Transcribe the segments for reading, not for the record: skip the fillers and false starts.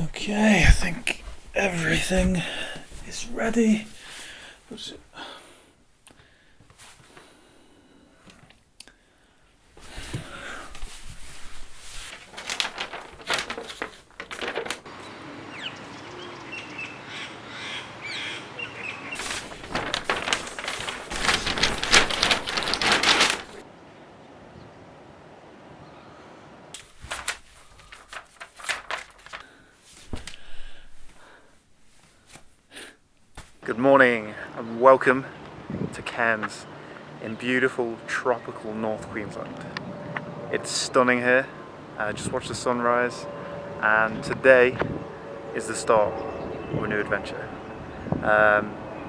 Okay, I think everything is ready. Good morning and welcome to Cairns in beautiful tropical North Queensland. It's stunning here. I just watched the sunrise and today is the start of a new adventure.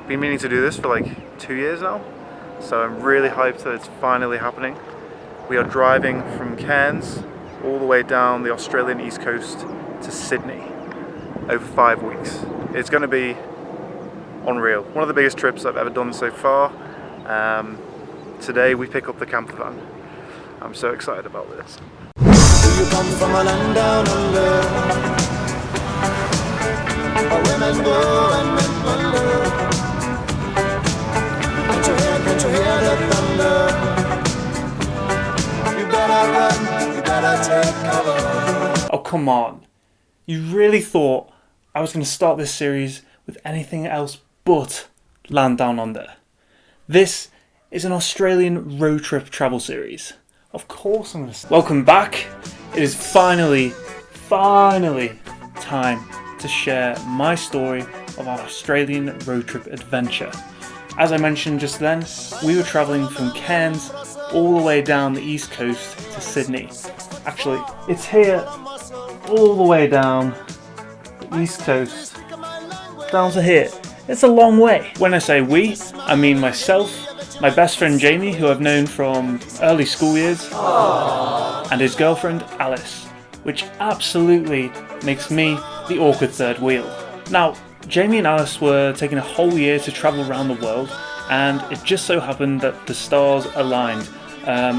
Been meaning to do this for like 2 years now, so I'm really hyped that it's finally happening. We are driving from Cairns all the way down the Australian east coast to Sydney over 5 weeks. It's going to be unreal. One of the biggest trips I've ever done so far. Today we pick up the campervan. I'm so excited about this. You come from a land down under, where men go and men wonder. Can't you hear the thunder? You better run, you better take cover. Oh come on. You really thought I was going to start this series with anything else but Land Down Under? This is an Australian road trip travel series. Of course I'm going to... Welcome back. It is finally time to share my story of our Australian road trip adventure. As I mentioned just then, we were travelling from Cairns all the way down the east coast to Sydney. Actually, it's here all the way down the east coast down to here. It's a long way. When I say we, I mean myself, my best friend Jamie, who I've known from early school years, and his girlfriend Alice, which absolutely makes me the awkward third wheel. Now, Jamie and Alice were taking a whole year to travel around the world, and it just so happened that the stars aligned.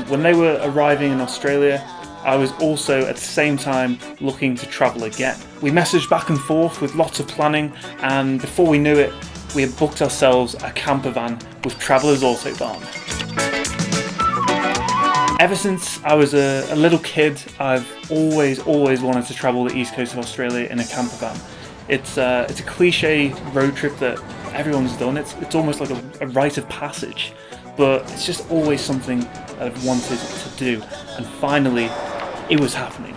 When they were arriving in Australia, I was also at the same time looking to travel again. We messaged back and forth with lots of planning, and before we knew it, we had booked ourselves a campervan with Travellers Autobarn. Ever since I was a little kid, I've always wanted to travel the east coast of Australia in a campervan. It's a cliche road trip that everyone's done. It's almost like a rite of passage, but it's just always something that I've wanted to do, and finally it was happening.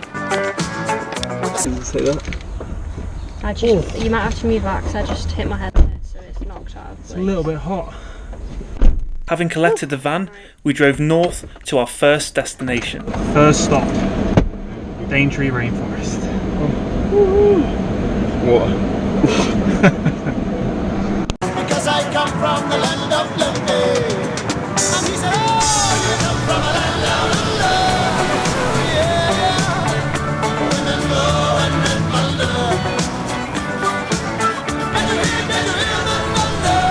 You might have to move back because I just hit my head on it, so it's knocked out. It's a little bit hot. Having collected the van, we drove north to our first destination. First stop, Daintree Rainforest. What? Because I come from the land of Flea. And he said, oh, you come from a land down under. Yeah, women go and men wonder. Can you hear the thunder?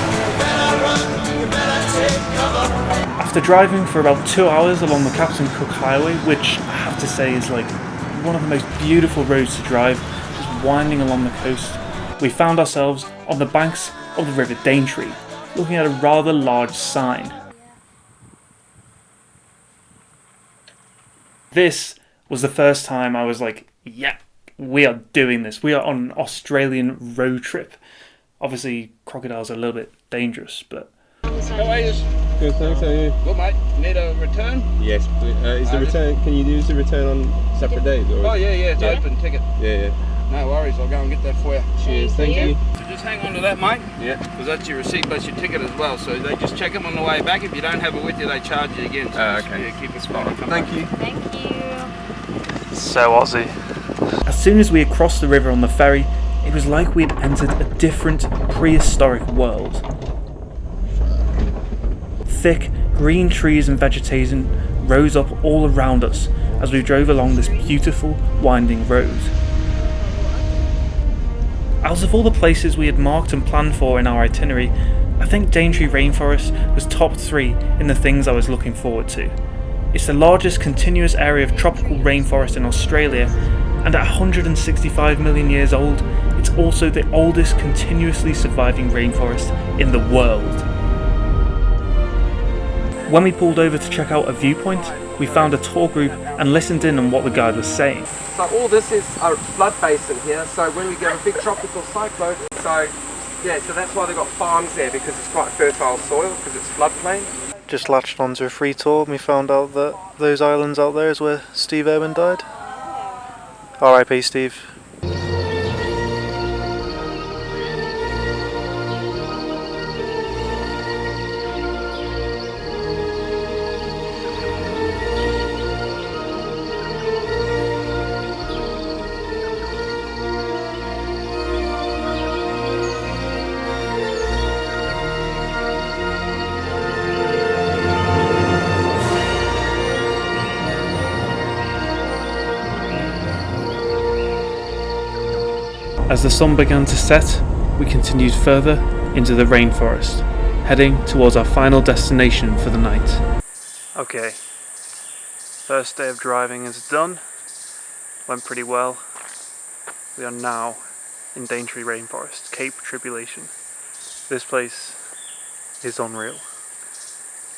You better run, you better take cover. After driving for about 2 hours along the Captain Cook Highway, which I have to say is like one of the most beautiful roads to drive, just winding along the coast, we found ourselves on the banks of the River Daintree, looking at a rather large sign. This was the first time I was like, yeah, we are doing this. We are on an Australian road trip. Obviously, crocodiles are a little bit dangerous, but... How are you? Good, thanks. How are you? Good, mate. Need a return? Yes. Is the return? Can you use the return on separate days? Or Oh yeah, it's open ticket. Yeah. No worries. I'll go and get that for you. Cheers. Thank you. So just hang on to that, mate. Yeah. Because that's your receipt, that's your ticket as well. So they just check them on the way back. If you don't have it with you, they charge you again. So Okay. Keep it spot. Thank you. Thank you. So Aussie. As soon as we had crossed the river on the ferry, it was like we had entered a different prehistoric world. Thick green trees and vegetation rose up all around us as we drove along this beautiful winding road. Out of all the places we had marked and planned for in our itinerary, I think Daintree Rainforest was top 3 in the things I was looking forward to. It's the largest continuous area of tropical rainforest in Australia, and at 165 million years old, it's also the oldest continuously surviving rainforest in the world. When we pulled over to check out a viewpoint, we found a tour group and listened in on what the guide was saying. So all this is a flood basin here, so when we get a big tropical cyclone, so that's why they've got farms there, because it's quite fertile soil, because it's floodplain. Just latched onto a free tour and we found out that those islands out there is where Steve Irwin died. R.I.P. Steve. As the sun began to set, we continued further into the rainforest, heading towards our final destination for the night. Okay, first day of driving is done. Went pretty well. We are now in Daintree Rainforest, Cape Tribulation. This place is unreal.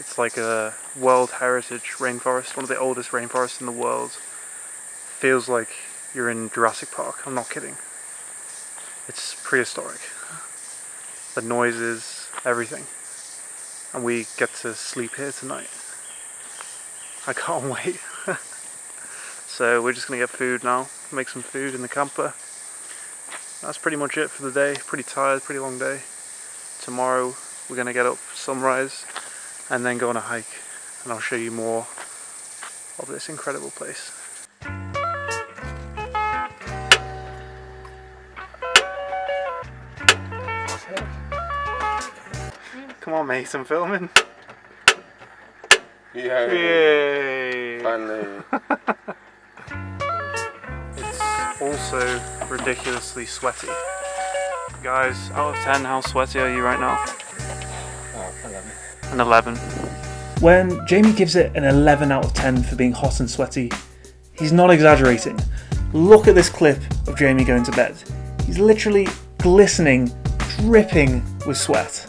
It's like a World Heritage rainforest, one of the oldest rainforests in the world. Feels like you're in Jurassic Park, I'm not kidding. It's prehistoric. The noises, everything. And we get to sleep here tonight. I can't wait. So we're just gonna get food now, make some food in the camper. That's pretty much it for the day. Pretty tired, pretty long day. Tomorrow we're gonna get up sunrise and then go on a hike, and I'll show you more of this incredible place. Come on mate, I'm filming. Yay! Finally. It's also ridiculously sweaty. Guys, out of 10, how sweaty are you right now? An 11. When Jamie gives it an 11 out of 10 for being hot and sweaty, he's not exaggerating. Look at this clip of Jamie going to bed. He's literally glistening, dripping with sweat.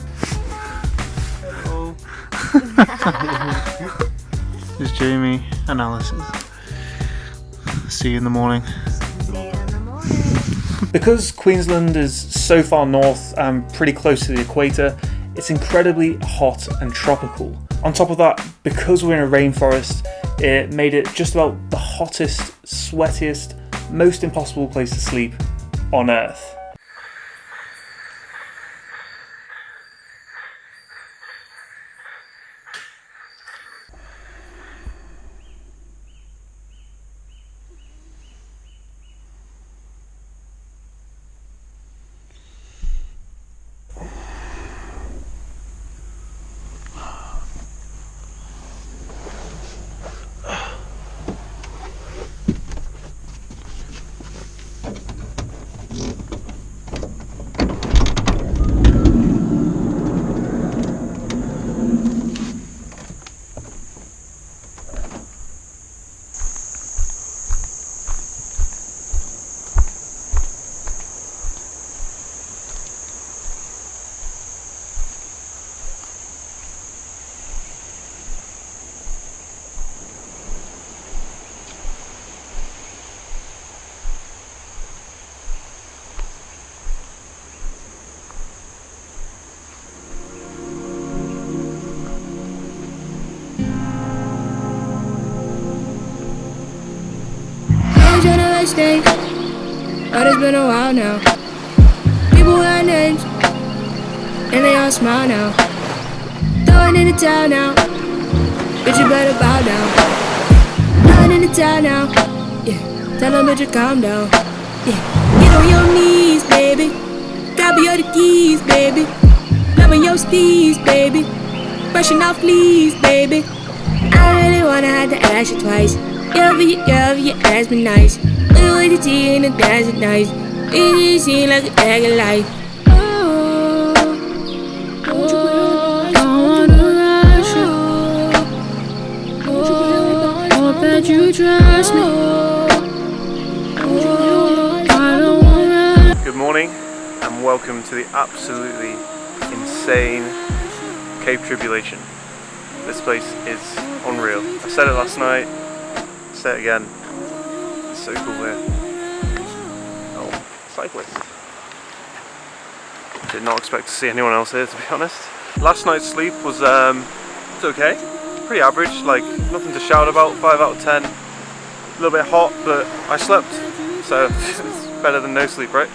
This is Jamie and Alison. See you in the morning. Because Queensland is so far north and pretty close to the equator, it's incredibly hot and tropical. On top of that, because we're in a rainforest, it made it just about the hottest, sweatiest, most impossible place to sleep on Earth. Stage. Oh, it's been a while now. People wear names, and they all smile now. Throwing in the town now, bitch, you better bow down. Throwing in the town now, yeah. Tell them, bitch, you calm down, yeah. Get on your knees, baby. Grab your the keys, baby. Loving your steez, baby. Brushing off fleas, baby. I really wanna have to ask you twice. Girl, you ask me nice. Look at the tea and the dance at night. It just seems like a bag of life. Oh, don't wanna rush you. Hope that you trust me. morning and welcome to the absolutely insane Cape Tribulation. This place is unreal. I said it last night, I'll say it again. It's so cool here. Oh, cyclist. Did not expect to see anyone else here, to be honest. Last night's sleep was okay, pretty average, like nothing to shout about, 5 out of 10. A little bit hot, but I slept, so it's better than no sleep, right?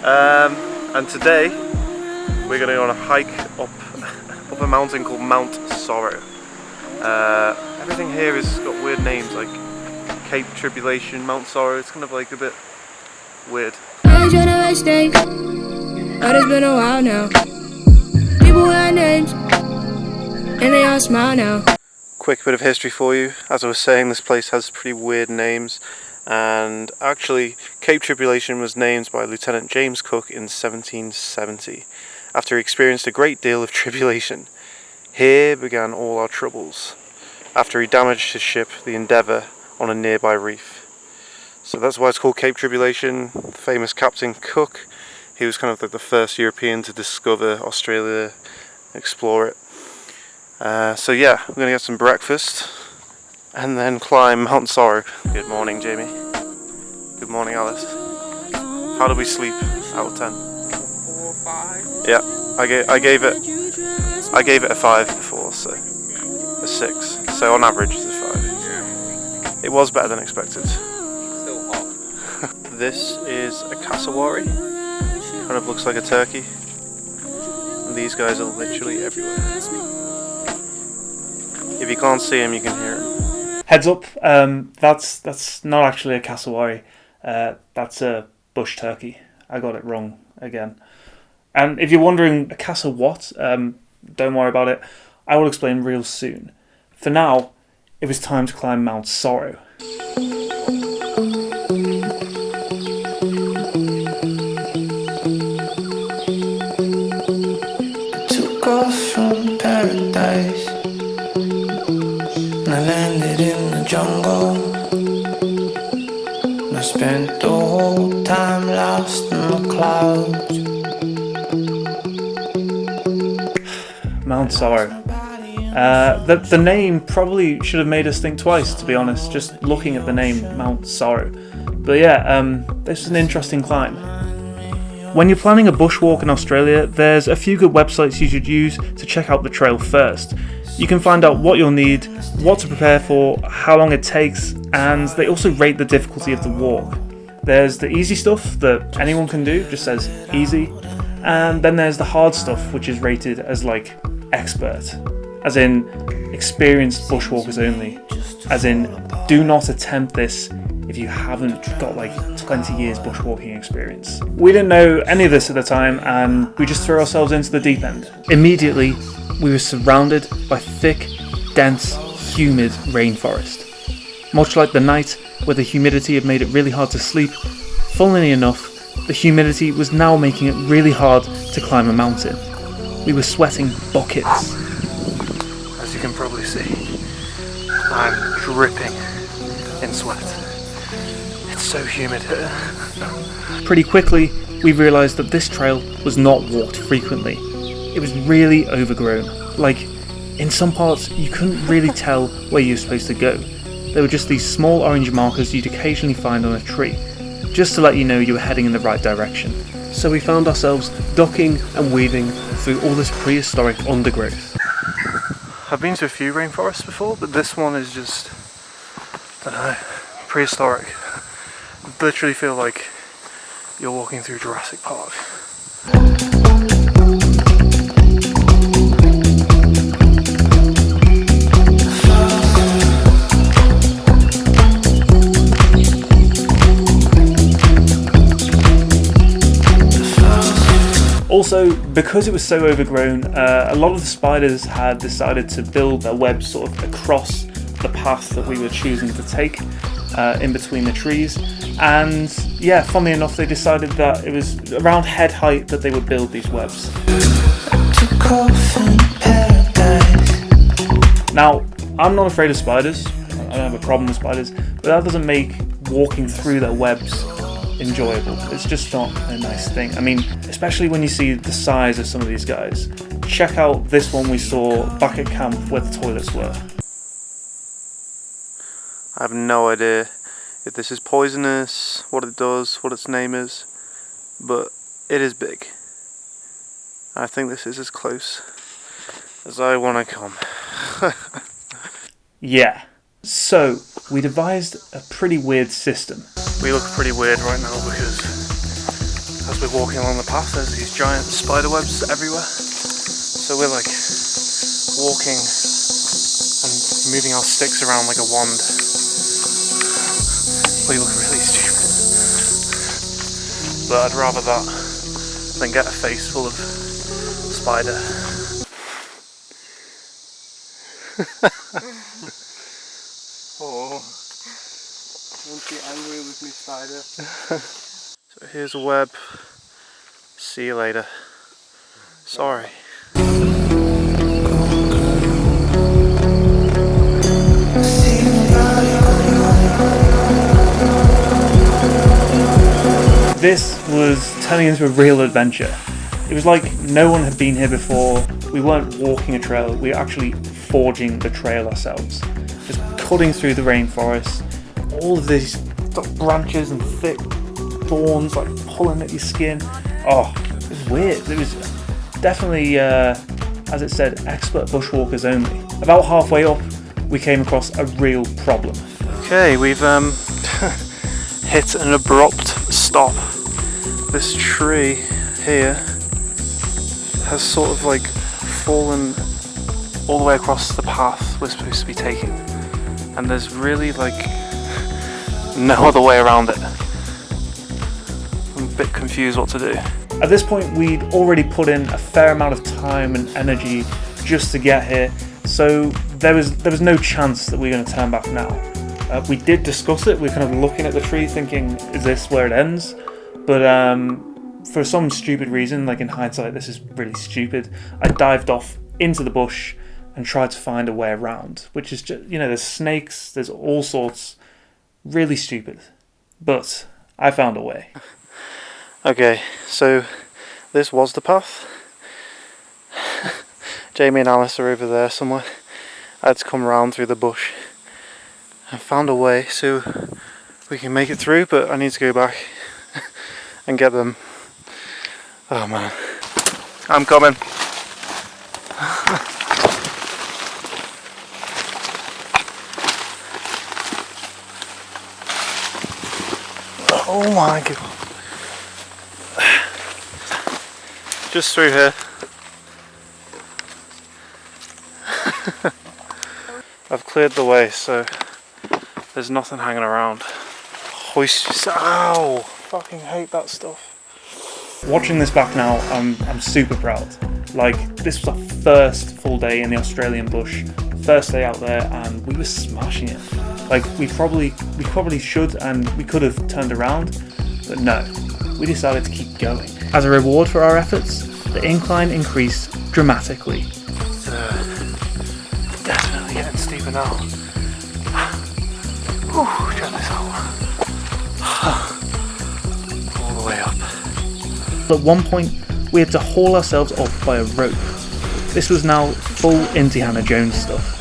And today we're going to go on a hike up a mountain called Mount Sorrow. Everything here has got weird names, like Cape Tribulation, Mount Sorrow. It's kind of like a bit weird. I ain't tryna waste days, but it's been a while now. People have names, and they all smile now. Quick bit of history for you. As I was saying, this place has pretty weird names, and actually Cape Tribulation was named by Lieutenant James Cook in 1770 after he experienced a great deal of tribulation. Here began all our troubles after he damaged his ship, the Endeavour, on a nearby reef. So that's why it's called Cape Tribulation. The famous Captain Cook, he was kind of like the first European to discover Australia, explore it. So yeah, we're going to get some breakfast and then climb Mount Sorrow. Good morning, Jamie. Good morning, Alice. How did we sleep out of 10? 4 or 5. Yeah, I gave it a 5 before, so a 6. So on average it's a 5. Yeah. It was better than expected. Still hot. This is a cassowary. Kind of looks like a turkey. And these guys are literally everywhere. If you can't see him, you can hear him. Heads up, that's not actually a cassowary. That's a bush turkey. I got it wrong again. And if you're wondering, a casa what? Don't worry about it. I will explain real soon. For now, it was time to climb Mount Sorrow. Took off from paradise. I landed in the jungle. I spent the whole time lost in the clouds. Mount Sorrow. The name probably should have made us think twice, to be honest, just looking at the name Mount Sorrow. But yeah, this is an interesting climb. When you're planning a bushwalk in Australia, there's a few good websites you should use to check out the trail first. You can find out what you'll need, what to prepare for, how long it takes, and they also rate the difficulty of the walk. There's the easy stuff that anyone can do, just says easy, and then there's the hard stuff, which is rated as like expert, as in experienced bushwalkers only, as in do not attempt this if you haven't got like 20 years bushwalking experience. We didn't know any of this at the time, and we just threw ourselves into the deep end. Immediately, we were surrounded by thick, dense, humid rainforest. Much like the night where the humidity had made it really hard to sleep, funnily enough, the humidity was now making it really hard to climb a mountain. We were sweating buckets. As you can probably see, I'm dripping in sweat. It's so humid here. Pretty quickly, we realised that this trail was not walked frequently. It was really overgrown. Like, in some parts, you couldn't really tell where you were supposed to go. There were just these small orange markers you'd occasionally find on a tree, just to let you know you were heading in the right direction. So we found ourselves ducking and weaving through all this prehistoric undergrowth. I've been to a few rainforests before, but this one is just, I don't know, prehistoric. I literally feel like you're walking through Jurassic Park. Also, because it was so overgrown, a lot of the spiders had decided to build their webs sort of across the path that we were choosing to take in between the trees. And yeah, funnily enough, they decided that it was around head height that they would build these webs. Now, I'm not afraid of spiders. I don't have a problem with spiders, but that doesn't make walking through their webs enjoyable. It's just not a nice thing. I mean, especially when you see the size of some of these guys. Check out this one we saw back at camp where the toilets were. I have no idea if this is poisonous, what it does, what its name is, but it is big. I think this is as close as I want to come. Yeah. So, we devised a pretty weird system. We look pretty weird right now because as we're walking along the path there's these giant spider webs everywhere. So we're like walking and moving our sticks around like a wand. We look really stupid. But I'd rather that than get a face full of spider. Oh, don't be angry with me, spider. So here's a web. See you later. Sorry. This was turning into a real adventure. It was like no one had been here before. We weren't walking a trail, we were actually forging the trail ourselves. Just cutting through the rainforest, all of these branches and thick thorns like pulling at your skin. Oh, it was weird. It was definitely, as it said, expert bushwalkers only. About halfway up, we came across a real problem. Okay, we've hit an abrupt stop. This tree here has sort of like fallen all the way across the path we're supposed to be taking, and there's really like no other way around it. I'm a bit confused what to do. At this point, we'd already put in a fair amount of time and energy just to get here, so there was no chance that we were going to turn back now. We did discuss it. We were kind of looking at the tree thinking, is this where it ends? But for some stupid reason, like in hindsight this is really stupid, I dived off into the bush and tried to find a way around, which is just, you know, there's snakes, there's all sorts, really stupid. But I found a way. Okay, so this was the path. Jamie and Alice are over there somewhere. I had to come around through the bush. I found a way so we can make it through, but I need to go back and get them. Oh man, I'm coming. Oh my god. Just through here. I've cleared the way, so there's nothing hanging around. Hoist. Ow! Fucking hate that stuff. Watching this back now, I'm super proud. Like, this was our first full day in the Australian bush, first day out there, and we were smashing it. Like, we probably should and we could have turned around, but no, we decided to keep going. As a reward for our efforts, the incline increased dramatically. It's definitely getting steeper now. Ooh, check this out. All the way up. At one point, we had to haul ourselves up by a rope. This was now full Indiana Jones stuff.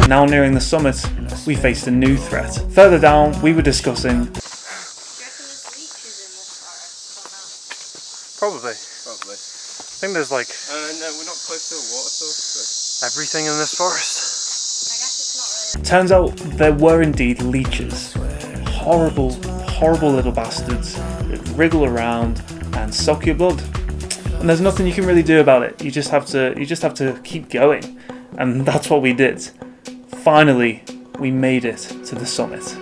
Now nearing the summit, we faced a new threat. Further down, we were discussing... Probably. Probably. I think there's like... No, we're not close to a water source. everything in this forest. Turns out there were indeed leeches. Horrible, horrible little bastards that wriggle around and suck your blood. And there's nothing you can really do about it. You just have to keep going. And that's what we did. Finally, we made it to the summit.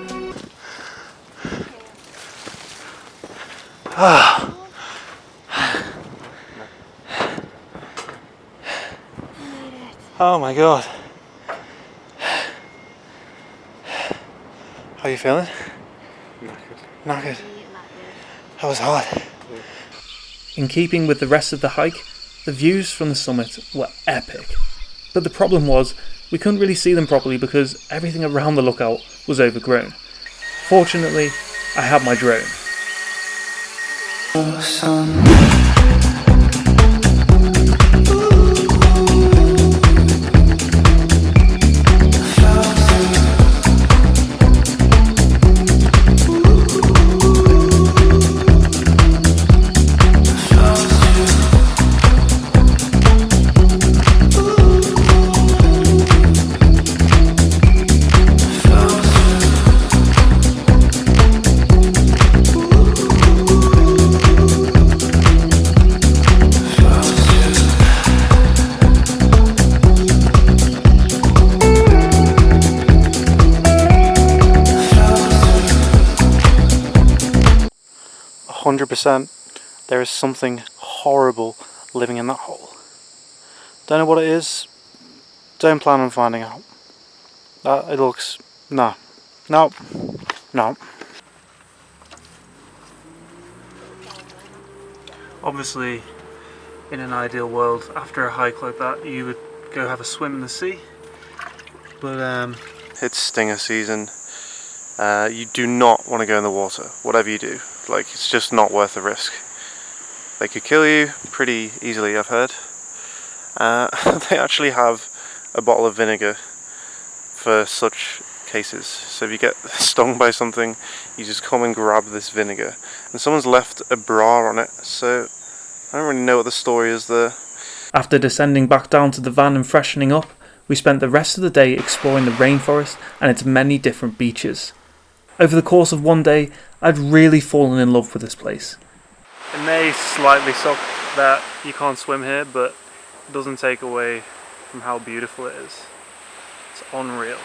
Oh my god. How are you feeling? Knackered. That was hard. In keeping with the rest of the hike, the views from the summit were epic. But the problem was, we couldn't really see them properly because everything around the lookout was overgrown. Fortunately, I had my drone. There is something horrible living in that hole. Don't know what it is. Don't plan on finding out. It looks... no. Obviously, in an ideal world, after a hike like that, you would go have a swim in the sea. But it's stinger season. You do not want to go in the water, whatever you do. Like, it's just not worth the risk. They could kill you pretty easily, I've heard. They actually have a bottle of vinegar for such cases. So if you get stung by something, you just come and grab this vinegar. And someone's left a bra on it, so I don't really know what the story is there. after descending back down to the van and freshening up, we spent the rest of the day exploring the rainforest and its many different beaches. Over the course of one day, I'd really fallen in love with this place. It may slightly suck that you can't swim here, but it doesn't take away from how beautiful it is. It's unreal.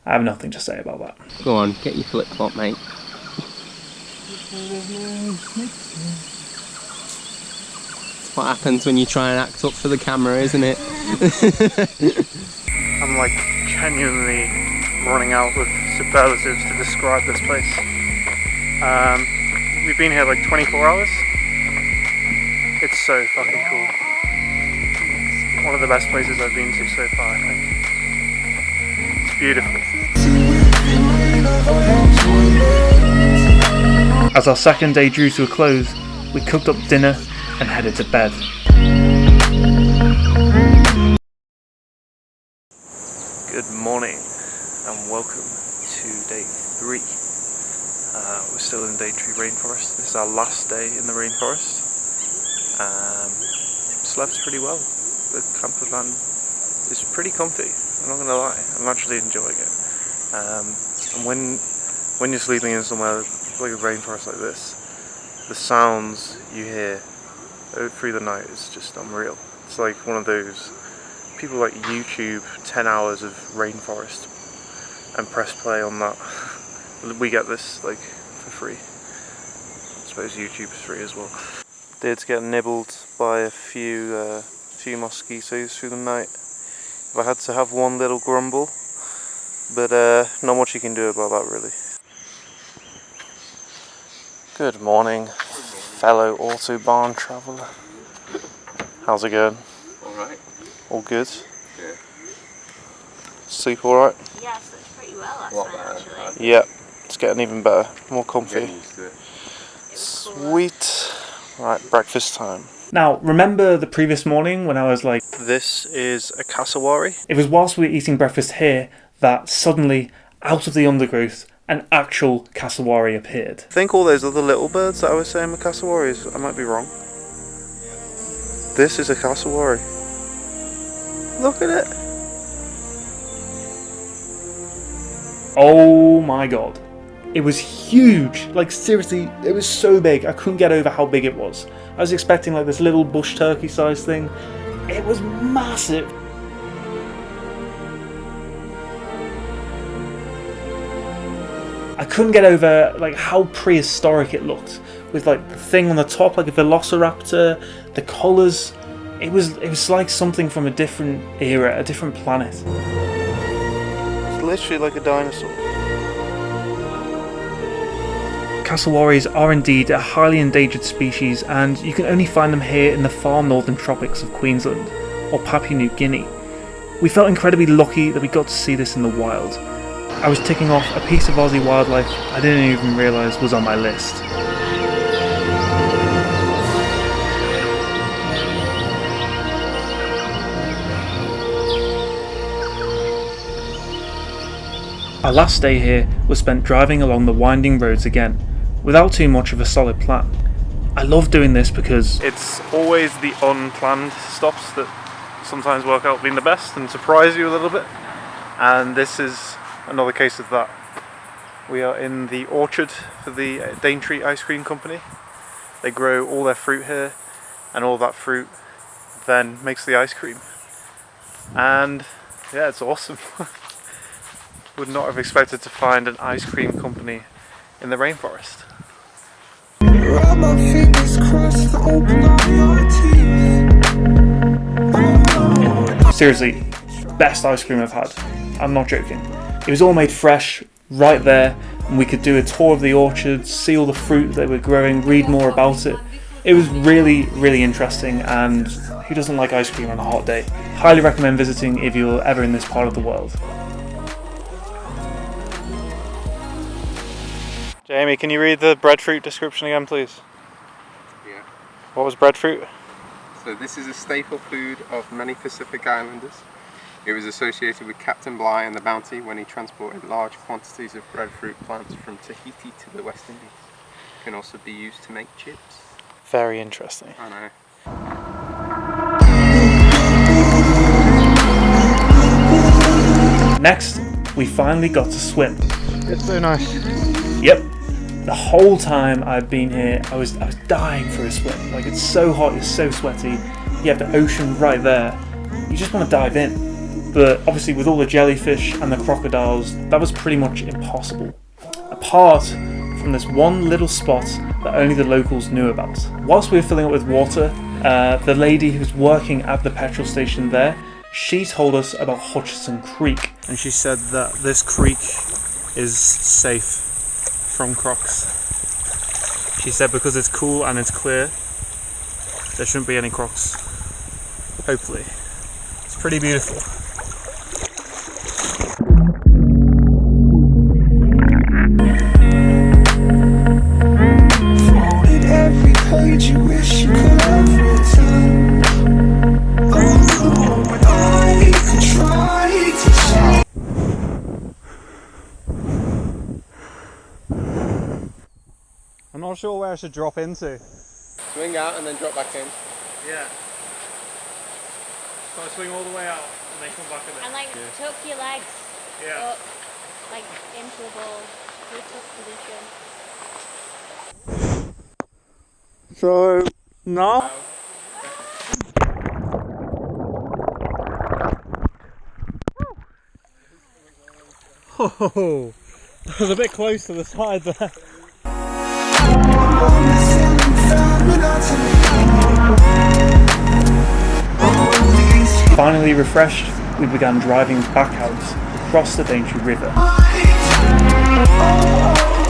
I have nothing to say about that. Go on, get your flip-flop, mate. It's what happens when you try and act up for the camera, isn't it? I'm like genuinely running out of superlatives to describe this place. We've been here like 24 hours. It's so fucking cool. One of the best places I've been to so far, I think. It's beautiful. As our second day drew to a close, we cooked up dinner and headed to bed. Good morning and welcome to day 3. We're still in Daintree Rainforest. This is our last day in the rainforest. Slept pretty well. The campervan is pretty comfy, I'm not gonna lie. I'm actually enjoying it. And when you're sleeping in somewhere like a rainforest like this, the sounds you hear through the night is just unreal. It's like one of those people like YouTube 10 hours of rainforest and press play on that. We get this like for free. I suppose YouTube's free as well. Did get nibbled by a few mosquitoes through the night. If I had to have one little grumble, but not much you can do about that really. Good morning, fellow Autobarn traveller. How's it going? Alright. All good? Yeah. Sleep alright? Yeah, slept pretty well last night actually. Yeah, it's getting even better, more comfy. Getting used to it. Sweet. Right, breakfast time. Now, remember the previous morning when I was like... This is a cassowary. It was whilst we were eating breakfast here that suddenly, out of the undergrowth, an actual cassowary appeared. I think all those other little birds that I was saying were cassowaries. I might be wrong. This is a cassowary. Look at it. Oh my god. It was huge. Like seriously, it was so big. I couldn't get over how big it was. I was expecting like this little bush turkey sized thing. It was massive. I couldn't get over like how prehistoric it looked, with like the thing on the top like a velociraptor, the colours. It was like something from a different era, a different planet. It's literally like a dinosaur. Cassowaries are indeed a highly endangered species, and you can only find them here in the far northern tropics of Queensland or Papua New Guinea. We felt incredibly lucky that we got to see this in the wild. I was ticking off a piece of Aussie wildlife I didn't even realise was on my list. Our last day here was spent driving along the winding roads again, without too much of a solid plan. I love doing this because It's always the unplanned stops that sometimes work out being the best and surprise you a little bit. And this is another case of that. We are in the orchard for the Daintree ice cream company. They grow all their fruit here, and all that fruit then makes the ice cream. And yeah, it's awesome. Would not have expected to find an ice cream company in the rainforest. Rub my fingers crossed to open all your teeth. seriously, best ice cream I've had. I'm not joking. It was all made fresh, right there, and we could do a tour of the orchard, see all the fruit they were growing, read more about it. It was really, really interesting, and who doesn't like ice cream on a hot day? Highly recommend visiting if you're ever in this part of the world. Jamie, can you read the breadfruit description again, please? Yeah. What was breadfruit? So this is a staple food of many Pacific Islanders. It was associated with Captain Bligh and the Bounty when he transported large quantities of breadfruit plants from Tahiti to the West Indies. It can also be used to make chips. Very interesting. I know. Next, we finally got to swim. It's so nice. Yep. The whole time I've been here, I was dying for a swim. Like, it's so hot, it's so sweaty. You have the ocean right there. You just want to dive in. But obviously with all the jellyfish and the crocodiles, that was pretty much impossible. Apart from this one little spot that only the locals knew about. Whilst we were filling up with water, the lady who was working at the petrol station there, she told us about Hutchison Creek. And she said that this creek is safe from crocs. She said because it's cool and it's clear, there shouldn't be any crocs. Hopefully. It's pretty beautiful. Folded every page you wish you could have written. Oh, but I could try to show. I'm not sure where I should drop into. Swing out and then drop back in. Yeah. So I swing all the way out and then come back a bit. And like tuck your legs up, like into the ball, good tuck position. So now oh, I was a bit close to the side there. Finally refreshed, we began driving back out across the Daintree River.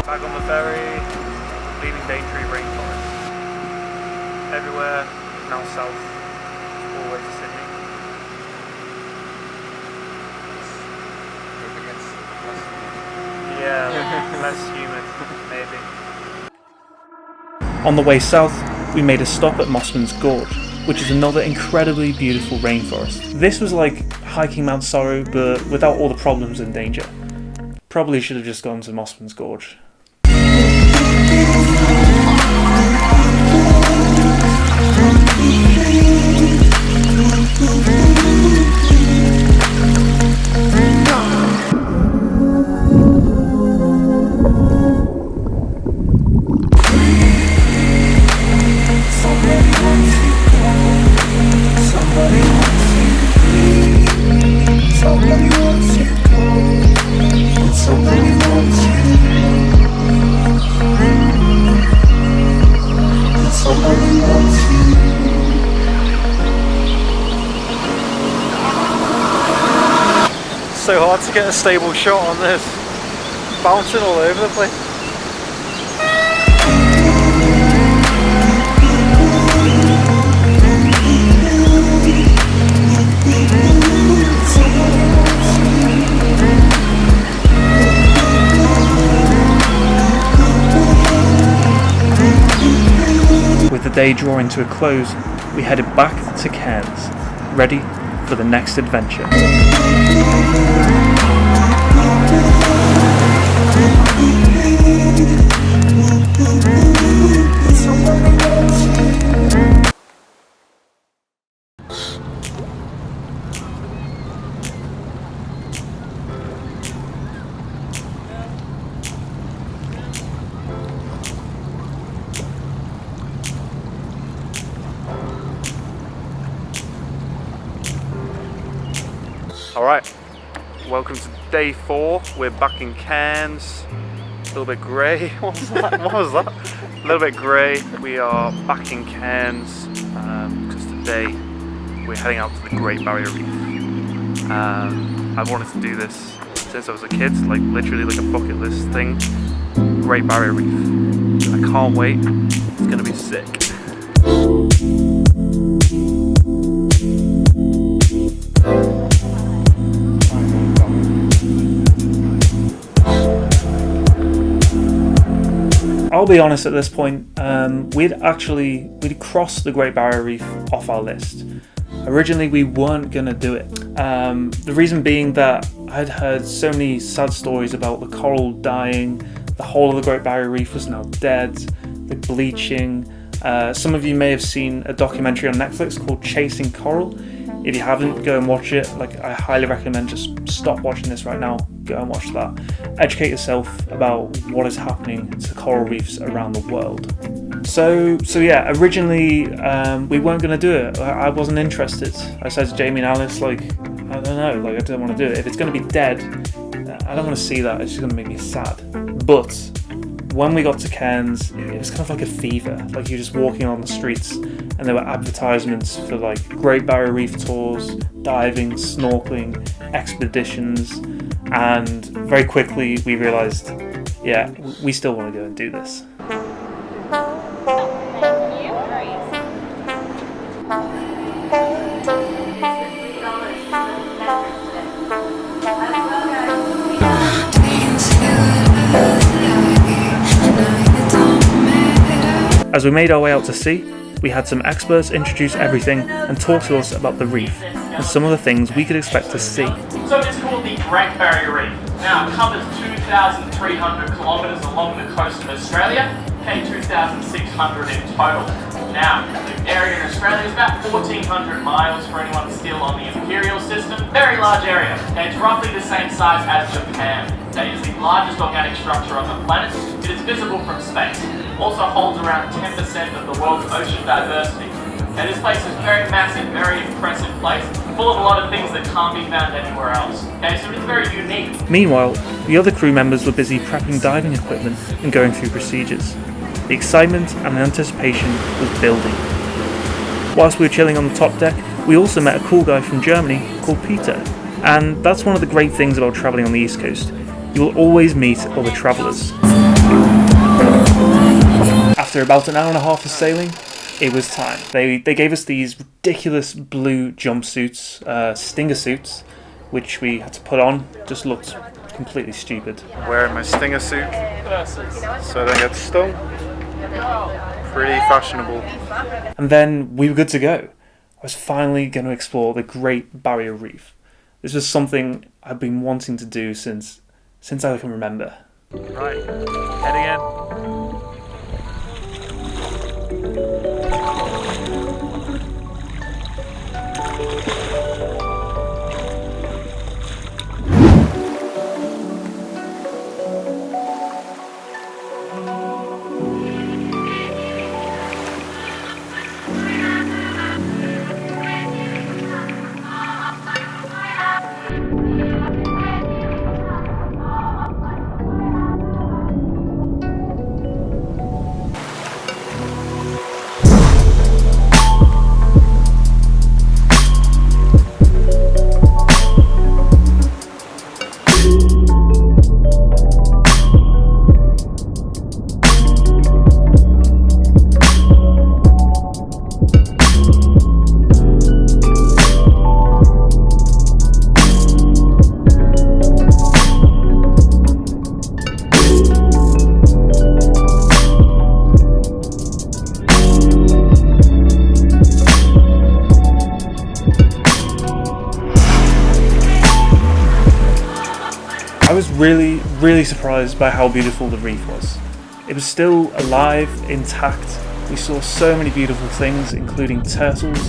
Back on the ferry, leaving Daintree Rainforest. Everywhere now south, all the way to Sydney. Yeah, less humid, maybe. On the way south, we made a stop at Mossman's Gorge, which is another incredibly beautiful rainforest. This was like hiking Mount Sorrow, but without all the problems and danger. Probably should have just gone to Mossman's Gorge. Somebody wants you. hard to get a stable shot on this. Bouncing all over the place. With the day drawing to a close, we headed back to Cairns, ready for the next adventure. Alright, welcome to day 4. We're back in Cairns. A little bit grey. What was that? What was that? A little bit grey. We are back in Cairns because today we're heading out to the Great Barrier Reef. I've wanted to do this since I was a kid, like literally like a bucket list thing. Great Barrier Reef. I can't wait. It's gonna be sick. I'll be honest at this point, we'd crossed the Great Barrier Reef off our list. Originally we weren't going to do it. The reason being that I'd heard so many sad stories about the coral dying, the whole of the Great Barrier Reef was now dead, the bleaching. Some of you may have seen a documentary on Netflix called Chasing Coral. If you haven't, go and watch it. Like, I highly recommend just stop watching this right now, go and watch that. Educate yourself about what is happening to coral reefs around the world. So yeah, originally we weren't going to do it. I wasn't interested. I said to Jamie and Alice, like, I don't know, like I don't want to do it. If it's going to be dead, I don't want to see that. It's just going to make me sad. But when we got to Cairns, it was kind of like a fever. Like, you're just walking on the streets and there were advertisements for like Great Barrier Reef tours, diving, snorkeling, expeditions, and very quickly we realised, yeah, we still want to go and do this. As we made our way out to sea, we had some experts introduce everything and talk to us about the reef and some of the things we could expect to see. So it's called the Great Barrier Reef. Now it covers 2,300 kilometres along the coast of Australia, okay, 2,600 in total. Now, the area in Australia is about 1,400 miles for anyone still on the imperial system. Very large area, okay, it's roughly the same size as Japan. It is the largest organic structure on the planet. It is visible from space. Also holds around 10% of the world's ocean diversity. And this place is very massive, very impressive place, full of a lot of things that can't be found anywhere else. Okay, so it's very unique. Meanwhile, the other crew members were busy prepping diving equipment and going through procedures. The excitement and the anticipation was building. Whilst we were chilling on the top deck, we also met a cool guy from Germany called Peter. And that's one of the great things about travelling on the East Coast. You will always meet other travellers. After about an hour and a half of sailing, it was time. They gave us these ridiculous blue jumpsuits, stinger suits, which we had to put on. Just looked completely stupid. Wearing my stinger suit so I don't get stung. Pretty fashionable. And then we were good to go. I was finally going to explore the Great Barrier Reef. This was something I've been wanting to do since I can remember. Right, heading in. really surprised by how beautiful the reef was. It was still alive, intact. We saw so many beautiful things, including turtles.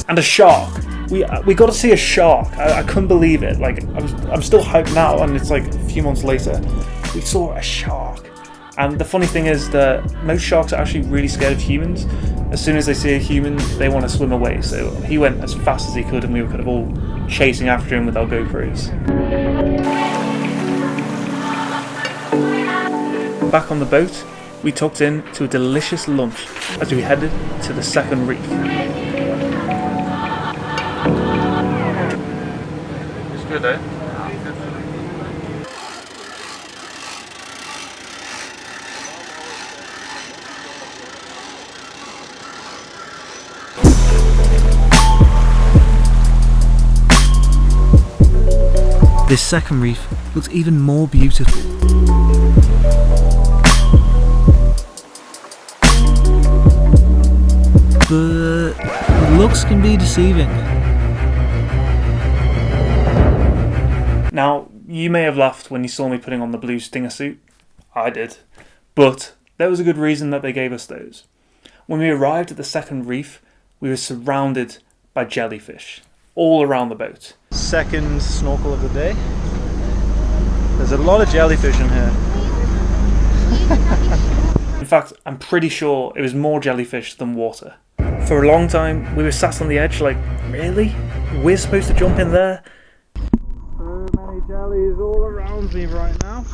And a shark. We got to see a shark. I couldn't believe it. Like, I'm still hyped now, and it's like a few months later. We saw a shark. And the funny thing is that most sharks are actually really scared of humans. As soon as they see a human, they want to swim away. So he went as fast as he could, and we were kind of all chasing after him with our GoPros. Back on the boat, we tucked in to a delicious lunch as we headed to the second reef. It's good, eh? This second reef looks even more beautiful. But looks can be deceiving. Now, you may have laughed when you saw me putting on the blue stinger suit. I did. But there was a good reason that they gave us those. When we arrived at the second reef, we were surrounded by jellyfish all around the boat. Second snorkel of the day. There's a lot of jellyfish in here. In fact, I'm pretty sure it was more jellyfish than water. For a long time, we were sat on the edge like, really? We're supposed to jump in there? So many jellies all around me right now.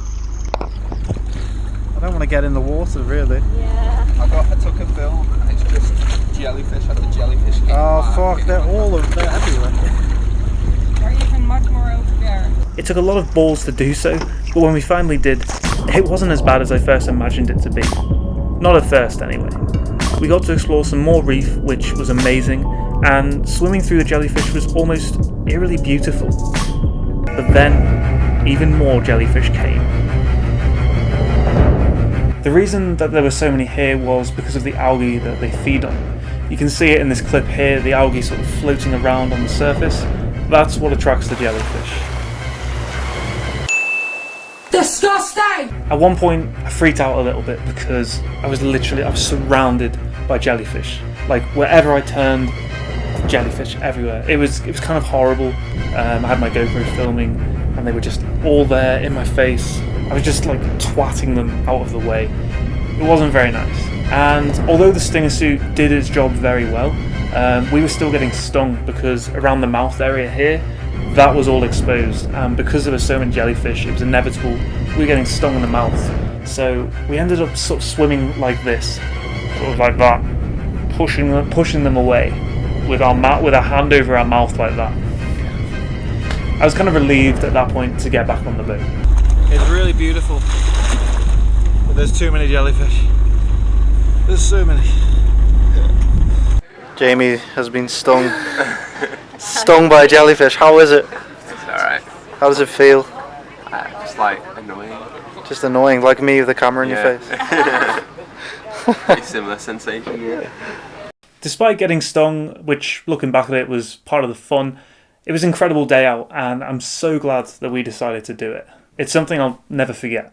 I don't want to get in the water, really. Yeah. I took a film and it's just jellyfish after jellyfish. Oh fuck, they're everywhere. Or even much more over there. It took a lot of balls to do so, but when we finally did, it wasn't as bad as I first imagined it to be. Not at first, anyway. We got to explore some more reef, which was amazing, and swimming through the jellyfish was almost eerily beautiful. But then, even more jellyfish came. The reason that there were so many here was because of the algae that they feed on. You can see it in this clip here, the algae sort of floating around on the surface. That's what attracts the jellyfish. Disgusting! At one point, I freaked out a little bit because I was surrounded by jellyfish. Like, wherever I turned, jellyfish everywhere. It was kind of horrible. I had my GoPro filming, and they were just all there in my face. I was just like twatting them out of the way. It wasn't very nice. And although the stinger suit did its job very well, we were still getting stung because around the mouth area here, that was all exposed. And because there were so many jellyfish, it was inevitable we were getting stung in the mouth. So we ended up sort of swimming like this, sort of like that, pushing them away with our hand over our mouth like that. I was kind of relieved at that point to get back on the boat. It's really beautiful, but there's too many jellyfish. There's so many. Jamie has been stung by a jellyfish. How is it? It's alright. How does it feel? Just like annoying. Just annoying, like me with the camera in your face. Pretty similar sensation, yeah. Despite getting stung, which looking back at it was part of the fun, it was an incredible day out, and I'm so glad that we decided to do it. It's something I'll never forget.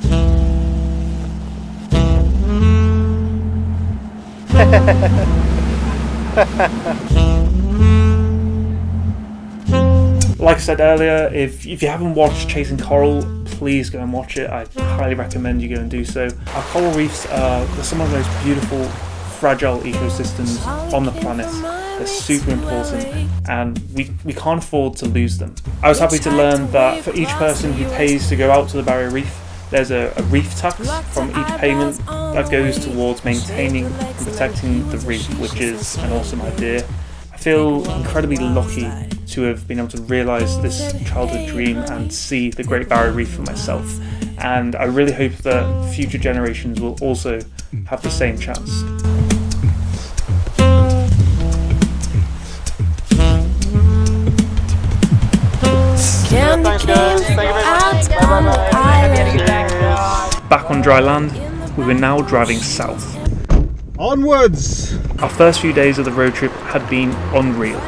Like I said earlier, if you haven't watched Chasing Coral, please go and watch it. I highly recommend you go and do so. Our coral reefs are some of the most beautiful, fragile ecosystems on the planet. They're super important, and we can't afford to lose them. I was happy to learn that for each person who pays to go out to the Barrier Reef, there's a reef tax from each payment that goes towards maintaining and protecting the reef, which is an awesome idea. I feel incredibly lucky to have been able to realise this childhood dream and see the Great Barrier Reef for myself, and I really hope that future generations will also have the same chance. Thanks guys, thank you very much. Bye. Back on dry land, we were now driving south. Onwards! Our first few days of the road trip had been unreal,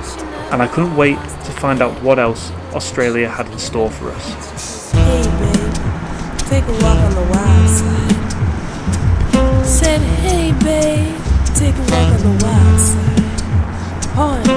and I couldn't wait to find out what else Australia had in store for us. Hey babe, take a walk on the wild side. Said hey babe, take a walk on the wild side. Oh,